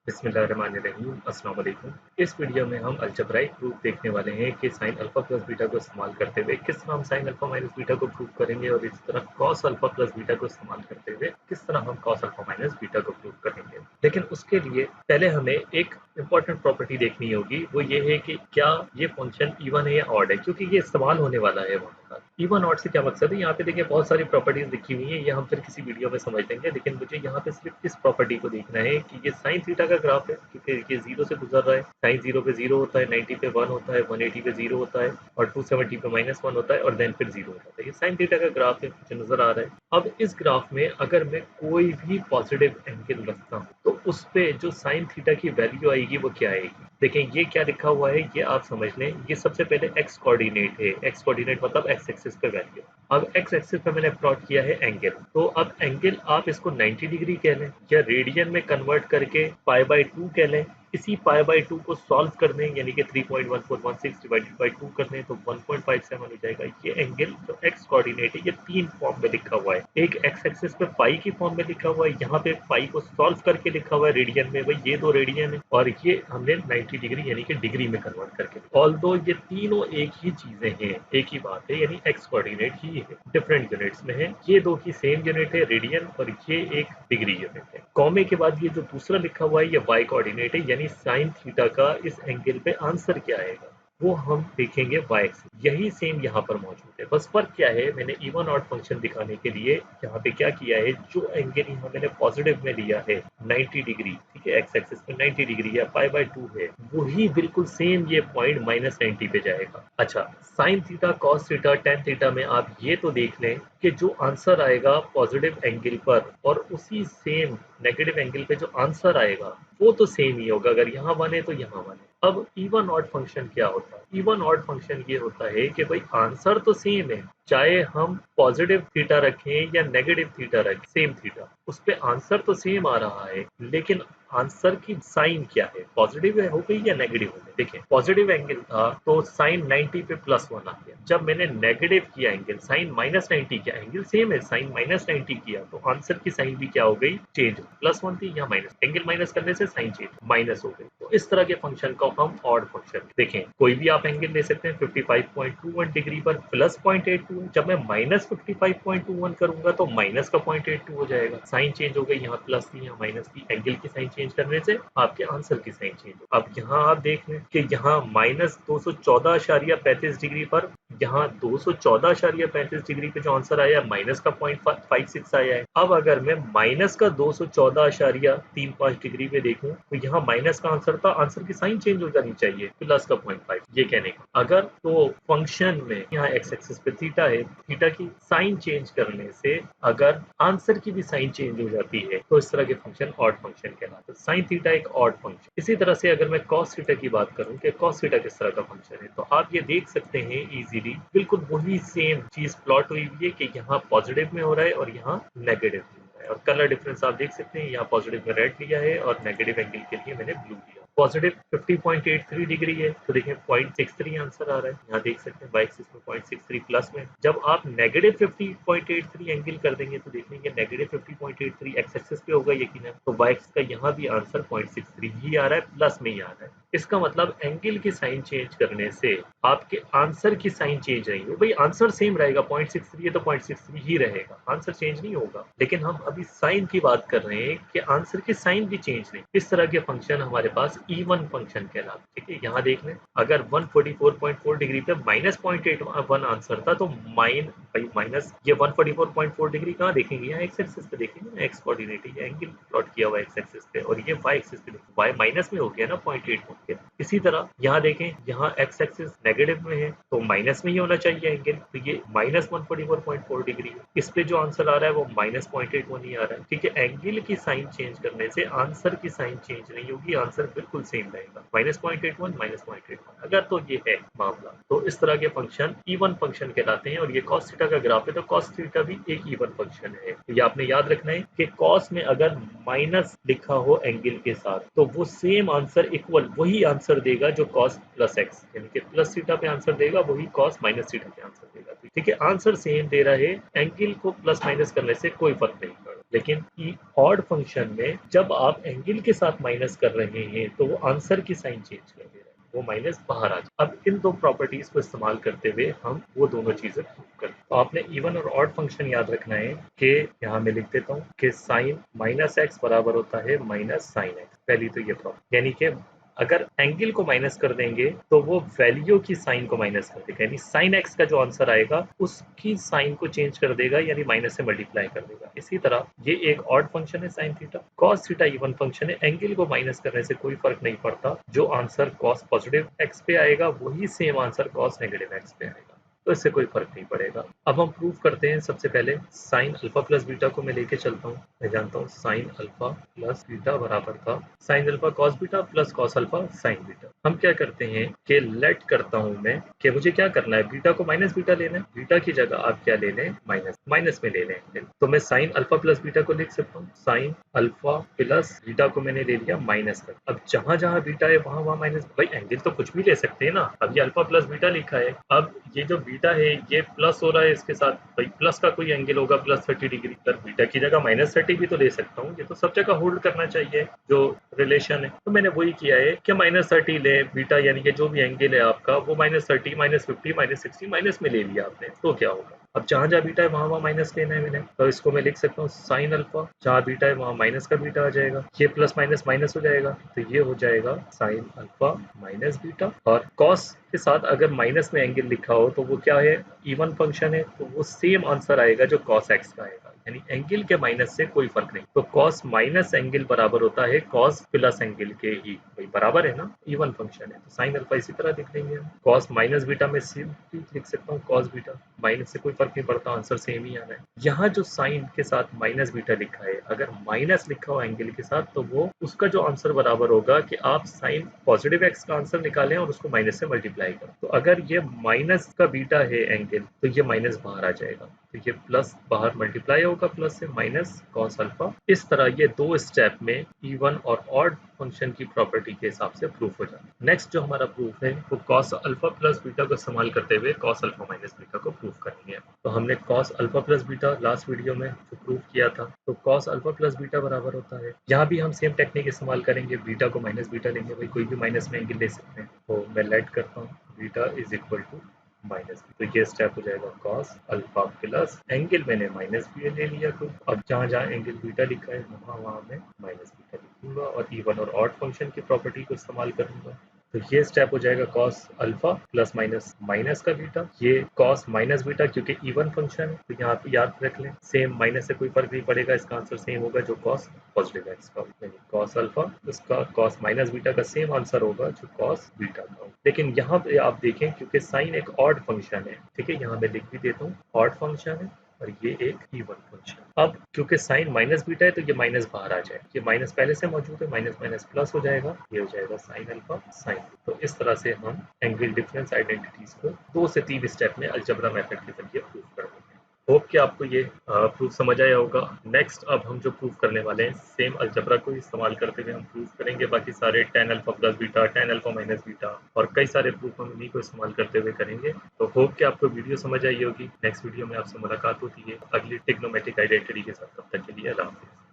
बिस्मिल्लाहिर्रहमानिर्रहीम, अस्सलाम वालेकुम। इस वीडियो में हम अलजेब्राइक प्रूफ देखने वाले हैं कि साइन अल्फा प्लस बीटा को इस्तेमाल करते हुए किस तरह हम साइन अल्फा माइनस बीटा को प्रूफ करेंगे और इस तरह कॉस अल्फा प्लस बीटा को इस्तेमाल करते हुए किस तरह हम कॉस अल्फा माइनस बीटा को प्रूफ करेंगे। लेकिन उसके लिए पहले हमें एक इंपॉर्टेंट प्रॉपर्टी देखनी होगी, वो ये है कि क्या ये फंक्शन इवन है या ऑड है, क्योंकि ये इस्तेमाल होने वाला है वहाँ पर। इवन ऑड से क्या मकसद है, यहाँ पे देखिए बहुत सारी प्रॉपर्टीज लिखी हुई है, ये हम फिर किसी वीडियो में समझ लेंगे। लेकिन मुझे यहाँ पे सिर्फ इस प्रॉपर्टी को देखना है कि ये साइन थीटा का ग्राफ है, क्योंकि ये जीरो से गुजर रहा है। साइन जीरो पे जीरो होता है, 90 पे 1 होता है, 180 पे जीरो होता है और 270 पे -1 होता है और देन फिर जीरो होता है। ये साइन थीटा का ग्राफ है जो नजर आ रहा है। अब इस ग्राफ में अगर मैं कोई भी पॉजिटिव एंगल रखता हूँ तो उस पे जो साइन थीटा की वैल्यू आएगी वो क्या आएगी। देखें ये क्या लिखा हुआ है, ये आप समझ लें। ये सबसे पहले एक्स कोऑर्डिनेट है, एक्स कोऑर्डिनेट मतलब एक्स एक्सिस पे वैल्यू। अब एक्स एक्सिस पे मैंने प्लॉट किया है एंगल, तो अब एंगल आप इसको 90 डिग्री कह लें या रेडियन में कन्वर्ट करके π/2 कह लें। इसी π/2 को सॉल्व कर दें, यानी कि 3.1416 डिवाइडेड बाई 2 कर दें तो 1.57 हो जाएगा। ये एंगल जो एक्स कोऑर्डिनेट है ये तीन फॉर्म में लिखा हुआ है। एक एक्स एक्सिस पे पाई की फॉर्म में लिखा हुआ है, यहाँ पे पाई को सॉल्व करके लिखा हुआ है रेडियन में, भाई ये दो रेडियन है और ये हमने 90 डिग्री यानी कि डिग्री में कन्वर्ट करके। ऑल्दो ये तीनों एक ही चीजें हैं, एक ही बात है, यानी एक्स कोऑर्डिनेट ही है, डिफरेंट यूनिट्स में है। ये दो की सेम यूनिट है रेडियन और ये एक डिग्री यूनिट है। कॉमे के बाद ये जो दूसरा लिखा हुआ है ये वाई कोऑर्डिनेट है, यानी साइन थीटा का इस एंगल पे आंसर क्या आएगा वो हम देखेंगे वाई एक्सिस। यही सेम यहाँ पर मौजूद है, बस फर्क क्या है, मैंने इवन ऑड फंक्शन दिखाने के लिए यहाँ पे क्या किया है, जो एंगल यहाँ मैंने पॉजिटिव में लिया है 90 डिग्री, ठीक है, एक्स एक्सिस पे 90 डिग्री या π/2 है, वही बिल्कुल सेम ये पॉइंट -90 पे जाएगा। अच्छा, sine theta, cos theta, tan theta में आप ये तो देख लें कि जो आंसर आएगा पॉजिटिव एंगल पर और उसी सेम नेगेटिव एंगल पे जो आंसर आएगा वो तो सेम ही होगा, अगर यहाँ 1 है तो यहाँ 1 है। अब इवन ऑड फंक्शन क्या होता है, इवन ऑड फंक्शन ये होता है कि भाई आंसर तो सेम है, चाहे हम पॉजिटिव थीटा रखें या नेगेटिव थीटा रखें, सेम थीटा, उस पे आंसर तो सेम आ रहा है, लेकिन आंसर की साइन क्या है, पॉजिटिव हो गई या नेगेटिव हो गई। देखिए पॉजिटिव एंगल था तो साइन 90 पे +1 आ गया, जब मैंने नेगेटिव किया एंगल साइन -90 किया, एंगल सेम है, साइन -90 किया तो आंसर की साइन भी क्या हो गई, चेंज, +1 थी या माइनस, एंगल माइनस करने से साइन चेंज माइनस हो गई। तो इस तरह के फंक्शन को हम ऑड फंक्शन, देखें कोई भी आप एंगल ले सकते हैं, 55.21 डिग्री पर +0.82, जब मैं -55.21 करूंगा तो माइनस का 0.82 हो जाएगा, साइन चेंज हो गई, यहाँ प्लस थी यहाँ माइनस थी, एंगल की साइन चेंज करने से आपके आंसर की साइन चेंज हो। अब यहाँ आप देख लें कि यहाँ -214.35 डिग्री पर, यहाँ 214.35 डिग्री पे जो आंसर आया माइनस का 0.56 आया है। अब अगर मैं माइनस का 214.35 डिग्री पे देखूं तो यहाँ माइनस का आंसर था, आंसर की साइन चेंज हो जानी चाहिए, प्लस का 0.5, ये कहने का। अगर तो फंक्शन में यहाँ एक्स एक्सिस पे थीटा है, थीटा की साइन चेंज करने से अगर आंसर की भी साइन चेंज हो जाती है तो इस तरह के फंक्शन ऑड फंक्शन कहलाते हैं। साइन थीटा एक ऑड फंक्शन। इसी तरह से अगर मैं कॉस थीटा की बात करूं कि कॉस थीटा किस तरह का फंक्शन है, तो आप ये देख सकते हैं इजीली, बिल्कुल वही सेम चीज प्लॉट हुई हुई है कि यहाँ पॉजिटिव में हो रहा है और यहाँ नेगेटिव में हो रहा है, और कलर डिफरेंस आप देख सकते हैं, यहाँ पॉजिटिव में रेड लिया है और नेगेटिव एंगल के लिए मैंने ब्लू लिया। पॉजिटिव 50.83 डिग्री है तो देखिए 0.63 आंसर आ रहा है, यहाँ देख सकते हैं बाई एक्सिस में 0.63 प्लस में। जब आप नेगेटिव 50.83 एंगल कर देंगे तो देखेंगे नेगेटिव 50.83 एक्स एक्सिस पे होगा यकीनन, तो बाई एक्सिस का यहाँ भी आंसर 0.63 ही आ रहा है, प्लस में ही आ रहा है। इसका मतलब एंगल की साइन चेंज करने से आपके आंसर की साइन चेंज नहीं होगी, भाई आंसर सेम रहेगा, 0.63 है तो 0.63 ही रहेगा, आंसर चेंज नहीं होगा। लेकिन हम अभी साइन की बात कर रहे हैं कि आंसर की साइन भी चेंज नहीं। इस तरह के फंक्शन हमारे पास इवन फंक्शन कहलाते हैं, ठीक है। यहाँ देख लें, अगर 144.4 डिग्री पे -0.81 आंसर था तो माइनस ये 144.4 डिग्री कहाँ देखेंगे, यहाँ एक्स एक्सिस पे देखेंगे, एक्स कोऑर्डिनेट है, एंगल प्लॉट किया हुआ एक्स एक्सिस पे, और ये वाई एक्सिस पे, वाई माइनस में हो गया ना 0.81। इसी तरह यहाँ देखें, यहाँ एक्स एक्सिस नेगेटिव में है तो माइनस में ही होना चाहिए एंगल, तो ये -144.4 डिग्री है, इस पे जो आंसर आ रहा है वो -0.81 ही आ रहा है, ठीक है। एंगल की साइन चेंज करने से आंसर की साइन चेंज नहीं होगी, आंसर बिल्कुल सेम रहेगा, -0.81 -0.81, अगर तो ये है मामला। तो इस तरह के फंक्शन इवन फंक्शन कहलाते हैं। और ये कॉस थीटा का ग्राफ है तो कॉस थीटा भी एक इवन फंक्शन है। तो ये आपने याद रखना है कि कॉस में अगर माइनस लिखा हो एंगल के साथ तो वो सेम आंसर इक्वल वही आंसर देगा जो कॉस प्लस एक्स, यानी कि प्लस थीटा पे आंसर देगा वही कॉस माइनस थीटा पे आंसर देगा, ठीक है। आंसर सेम दे रहा है, एंगल को प्लस माइनस करने से कोई फर्क नहीं पड़ता। लेकिन ऑड फंक्शन में जब आप एंगल के साथ माइनस कर रहे हैं तो वो आंसर की साइन चेंज कर दे रहा है, वो माइनस बाहर आ जाए। अब इन दो प्रॉपर्टीज को इस्तेमाल करते हुए हम वो दोनों चीजें प्रूव करते हैं। तो आपने इवन और ऑड फंक्शन याद रखना है कि यहाँ मैं लिख देता हूँ कि साइन माइनस एक्स बराबर होता है माइनस साइन एक्स। पहली तो ये प्रॉपर्टी, यानी कि अगर एंगल को माइनस कर देंगे तो वो वैल्यू की साइन को माइनस कर देगा, यानी साइन एक्स का जो आंसर आएगा उसकी साइन को चेंज कर देगा, यानी माइनस से मल्टीप्लाई कर देगा। इसी तरह ये एक ऑड फंक्शन है sine theta. Cos theta even function है, एंगल को माइनस करने से कोई फर्क नहीं पड़ता, जो आंसर कॉस पॉजिटिव एक्स पे आएगा वही same answer cos negative x पे आएगा, तो इससे कोई फर्क नहीं पड़ेगा। अब हम प्रूव करते हैं। सबसे पहले साइन अल्फा प्लस बीटा को मैं लेके चलता हूँ। मैं जानता हूँ साइन अल्फा प्लस बीटा बराबर था sine alpha cos beta plus cos alpha sign beta. हम क्या करते हैं कि लेट करता हूँ मैं कि मुझे क्या करना है, बीटा को माइनस बीटा लेना है, बीटा की जगह आप क्या ले लें, माइनस माइनस में ले लें। तो मैं साइन अल्फा प्लस बीटा को लिख सकता हूँ साइन अल्फा प्लस बीटा को मैंने ले लिया माइनस कर। अब जहां जहां बीटा है वहां वहां माइनस। भाई एंगल तो कुछ भी ले सकते हैं ना, अब ये अल्फा प्लस बीटा लिखा है, अब ये जो बीटा है ये प्लस हो रहा है इसके साथ, भाई प्लस का कोई एंगल होगा प्लस 30 डिग्री, पर बीटा की जगह माइनस 30 भी तो ले सकता हूँ। ये तो सब जगह होल्ड करना चाहिए जो रिलेशन है। तो मैंने वही किया है कि माइनस 30 ले बीटा, यानी कि जो भी एंगल है आपका वो माइनस 30 माइनस 50 माइनस 60 माइनस में ले लिया आपने। तो क्या होगा, अब जहां जहां बीटा है वहां वहां माइनस लेना है मैंने, तो इसको मैं लिख सकता हूँ साइन अल्फा, जहां बीटा है वहां माइनस का बीटा आ जाएगा, ये प्लस माइनस हो जाएगा, तो ये हो जाएगा साइन अल्फा माइनस बीटा। और कॉस के साथ अगर माइनस में एंगल लिखा हो तो वो क्या है, इवन फंक्शन है, तो वो सेम आंसर आएगा जो कॉस एक्स का आएगा, यानी एंगल के माइनस से कोई फर्क नहीं। तो कॉस माइनस एंगल बराबर होता है कॉस प्लस एंगल के ही, भाई बराबर है ना, इवन फंक्शन है। तो साइन अल्फा इसी तरह लिख लेंगे हम। कॉस माइनस बीटा में सिंपली लिख सकता हूँ कॉस बीटा, माइनस से कोई फर्क नहीं पड़ता, आंसर सेम ही आना है। यहाँ जो साइन के साथ माइनस बीटा लिखा है, अगर माइनस लिखा हो एंगल के साथ तो वो उसका जो आंसर बराबर होगा कि आप साइन पॉजिटिव एक्स का आंसर निकालें और उसको माइनस से मल्टीप्लाई करें। तो अगर ये माइनस का बीटा है एंगल तो ये माइनस बाहर आ जाएगा, तो ये प्लस बाहर मल्टीप्लाई होगा प्लस से माइनस कॉस अल्फा। इस तरह ये दो स्टेप में इवन और ऑड फंक्शन की प्रॉपर्टी के हिसाब से प्रूफ हो जाता है। नेक्स्ट जो हमारा प्रूफ है वो कॉस अल्फा प्लस बीटा को इस्तेमाल करते हुए कॉस अल्फा माइनस बीटा को प्रूफ करेंगे। तो हमने cos alpha plus beta last video में जो प्रूफ किया था, तो कॉस अल्फा प्लस बीटा बराबर होता है, यहाँ भी हम सेम टेक्निक इस्तेमाल करेंगे, बीटा को माइनस बीटा लेंगे, भाई कोई भी माइनस में एंगल ले सकते हैं। तो मैं लेट करता हूँ beta is equal to minus, तो ये स्टेप हो जाएगा कॉस अल्फा प्लस एंगल मैंने माइनस बी ले लिया, तो अब जहाँ जहाँ एंगल बीटा लिखा है वहाँ वहाँ मैं माइनस बीटा लिखूंगा और इवन और ऑड फंक्शन की प्रॉपर्टी को इस्तेमाल करूंगा। तो ये स्टेप हो जाएगा cos alpha plus minus minus का बीटा, ये कॉस माइनस बीटा क्योंकि इवन फंक्शन है तो यहाँ पे याद रख लें सेम, माइनस से कोई फर्क नहीं पड़ेगा, इसका आंसर सेम होगा जो कॉस पॉजिटिव एक्स का, यानी कॉस अल्फा उसका कॉस माइनस बीटा का सेम आंसर होगा जो कॉस बीटा का। लेकिन यहाँ पे आप देखें क्योंकि साइन एक ऑड फंक्शन है, ठीक है, यहाँ मैं लिख भी देता हूँ ऑड फंक्शन है और ये एक इवन फंक्शन। अब क्योंकि साइन माइनस बीटा है तो ये माइनस बाहर आ जाए, ये माइनस पहले से मौजूद है, माइनस माइनस प्लस हो जाएगा, ये हो जाएगा साइन अल्फा साइन। तो इस तरह से हम एंगल डिफरेंस आइडेंटिटीज को 2 से 3 स्टेप में अलजेब्रा मेथड के जरिए प्रूव कर देंगे। होप कि आपको ये प्रूफ समझ आया होगा। नेक्स्ट अब हम जो प्रूफ करने वाले हैं सेम अलजेब्रा को इस्तेमाल करते हुए हम प्रूफ करेंगे बाकी सारे tan alpha plus beta, tan alpha minus beta और कई सारे प्रूफ हम इन्हीं को इस्तेमाल करते हुए करेंगे। तो होप कि आपको वीडियो समझ आई होगी। नेक्स्ट वीडियो में आपसे मुलाकात होती है अगली ट्रिग्नोमेट्रिक आइडेंटिटी के साथ, तब तक के लिए अल्लाह हाफिज़।